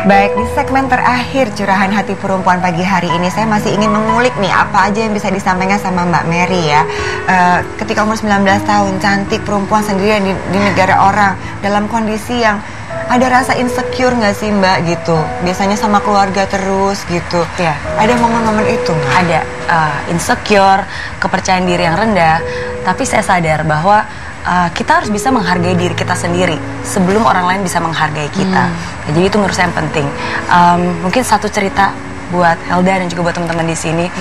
Baik, di segmen terakhir Curahan Hati Perempuan pagi hari ini saya masih ingin mengulik nih apa aja yang bisa disampaikan sama Mbak Mary ya. Ketika umur 19 tahun, cantik perempuan sendirian di negara orang dalam kondisi yang ada rasa insecure nggak sih Mbak gitu? Biasanya sama keluarga terus gitu. Ya. Ada momen-momen itu nggak? Ada insecure, kepercayaan diri yang rendah. Tapi saya sadar bahwa kita harus bisa menghargai diri kita sendiri sebelum orang lain bisa menghargai kita. Ya, jadi itu menurut saya yang penting. Mungkin satu cerita buat Helda dan juga buat teman-teman di sini.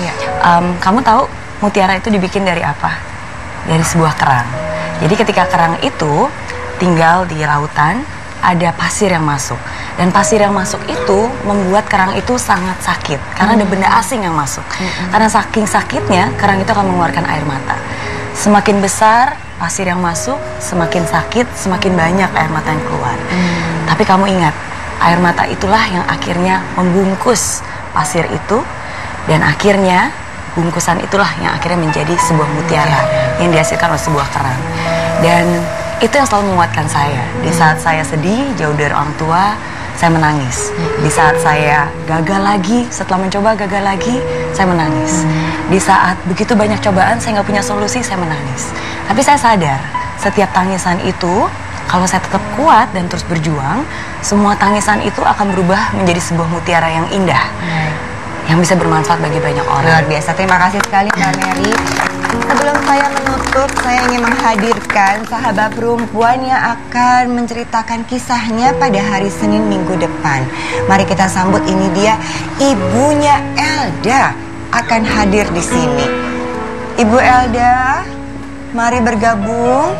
Kamu tahu mutiara itu dibikin dari apa? Dari sebuah kerang. Jadi ketika kerang itu tinggal di lautan, ada pasir yang masuk. Dan pasir yang masuk itu membuat kerang itu sangat sakit karena ada benda asing yang masuk. Karena saking sakitnya, kerang itu akan mengeluarkan air mata. Semakin besar pasir yang masuk, semakin sakit, semakin banyak air mata yang keluar. Tapi kamu ingat, air mata itulah yang akhirnya membungkus pasir itu, dan akhirnya bungkusan itulah yang akhirnya menjadi sebuah mutiara yang dihasilkan oleh sebuah kerang. Dan itu yang selalu menguatkan saya. Di saat saya sedih, jauh dari orang tua, saya menangis. Di saat saya gagal lagi, setelah mencoba gagal lagi, saya menangis. Di saat begitu banyak cobaan, saya nggak punya solusi, saya menangis. Tapi saya sadar, setiap tangisan itu, kalau saya tetap kuat dan terus berjuang, semua tangisan itu akan berubah menjadi sebuah mutiara yang indah, yang bisa bermanfaat bagi banyak orang. Luar biasa, terima kasih sekali Mbak Mary. Sebelum saya menutup, saya ingin menghadirkan sahabat perempuan yang akan menceritakan kisahnya pada hari Senin minggu depan. Mari kita sambut, ini dia ibunya Elda akan hadir di sini. Ibu Elda, mari bergabung.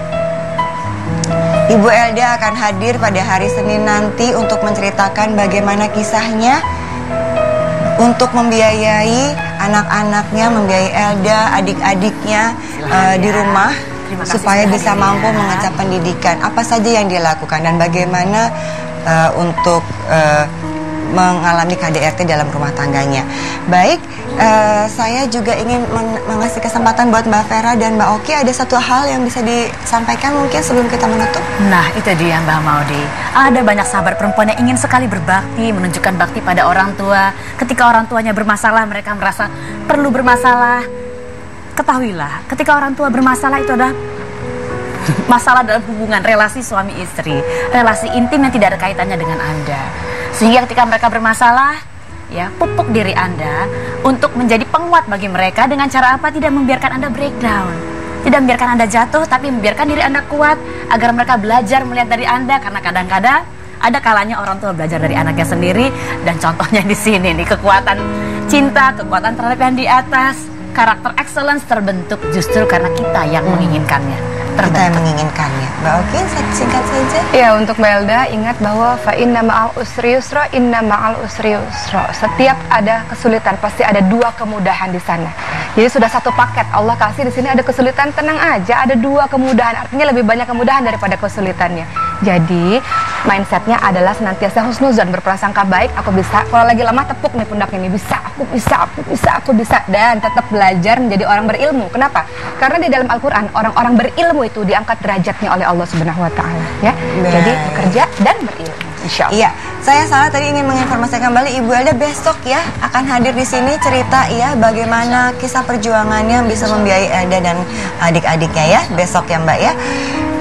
Ibu Elda akan hadir pada hari Senin nanti untuk menceritakan bagaimana kisahnya untuk membiayai anak-anaknya, membiayai Elda, adik-adiknya di rumah supaya bisa mampu mengecap pendidikan. Apa saja yang dia lakukan dan bagaimana untuk mengalami KDRT dalam rumah tangganya. Baik, saya juga ingin mengasih kesempatan buat Mbak Vera dan Mbak Oki. Ada satu hal yang bisa disampaikan mungkin sebelum kita menutup. Nah, itu dia Mbak Maudi. Ada banyak sahabat perempuan yang ingin sekali berbakti, menunjukkan bakti pada orang tua. Ketika orang tuanya bermasalah, mereka merasa perlu bermasalah. Ketahuilah, ketika orang tua bermasalah itu adalah masalah dalam hubungan relasi suami istri, relasi intim yang tidak ada kaitannya dengan Anda. Sehingga ketika mereka bermasalah, ya, pupuk diri Anda untuk menjadi penguat bagi mereka dengan cara apa? Tidak membiarkan Anda breakdown, tidak membiarkan Anda jatuh, tapi membiarkan diri Anda kuat agar mereka belajar melihat dari Anda. Karena kadang-kadang ada kalanya orang tua belajar dari anaknya sendiri, dan contohnya di sini nih, kekuatan cinta, kekuatan terhadap yang di atas, karakter excellence terbentuk justru karena kita yang menginginkannya. Kita yang menginginkannya. Mbak Oki, singkat saja. Ya, untuk Mbak Elda, ingat bahwa fa inna ma'al usri yusra, inna ma'al usri yusra. Setiap ada kesulitan pasti ada dua kemudahan di sana. Jadi sudah satu paket Allah kasih di sini, ada kesulitan, tenang aja, ada dua kemudahan. Artinya lebih banyak kemudahan daripada kesulitannya. Jadi mindsetnya adalah senantiasa husnuzon, berprasangka baik. Aku bisa. Kalau lagi lemah, tepuk nih pundaknya nih, bisa, aku bisa, aku bisa, aku bisa. Dan tetap belajar menjadi orang berilmu. Kenapa? Karena di dalam Al-Quran orang-orang berilmu itu diangkat derajatnya oleh Allah Subhanahu Wa Taala. Ya, jadi bekerja dan berilmu. Insya Allah. Iya, saya salah tadi ingin menginformasikan kembali Ibu Elda besok ya akan hadir di sini cerita ya bagaimana kisah perjuangannya bisa membiayai Elda dan adik-adiknya ya besok ya Mbak ya.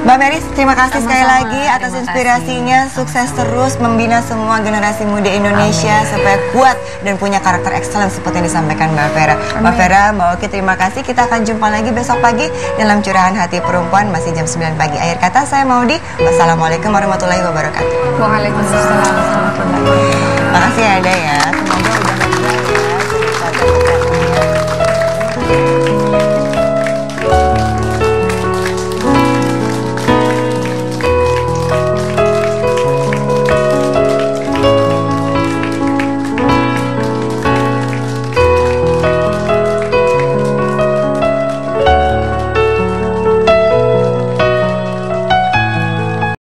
Mbak Mary, terima kasih sekali lagi atas inspirasinya. Sukses terus membina semua generasi muda Indonesia supaya kuat dan punya karakter excellent seperti yang disampaikan Mbak Vera. Mbak Vera, Mbak Oki, terima kasih. Kita akan jumpa lagi besok pagi dalam Curahan Hati Perempuan masih jam 9 pagi. Akhir kata saya Maudi. Wassalamualaikum warahmatullahi wabarakatuh. Waalaikumsalam warahmatullahi wabarakatuh. Makasih ya Ada ya. Semoga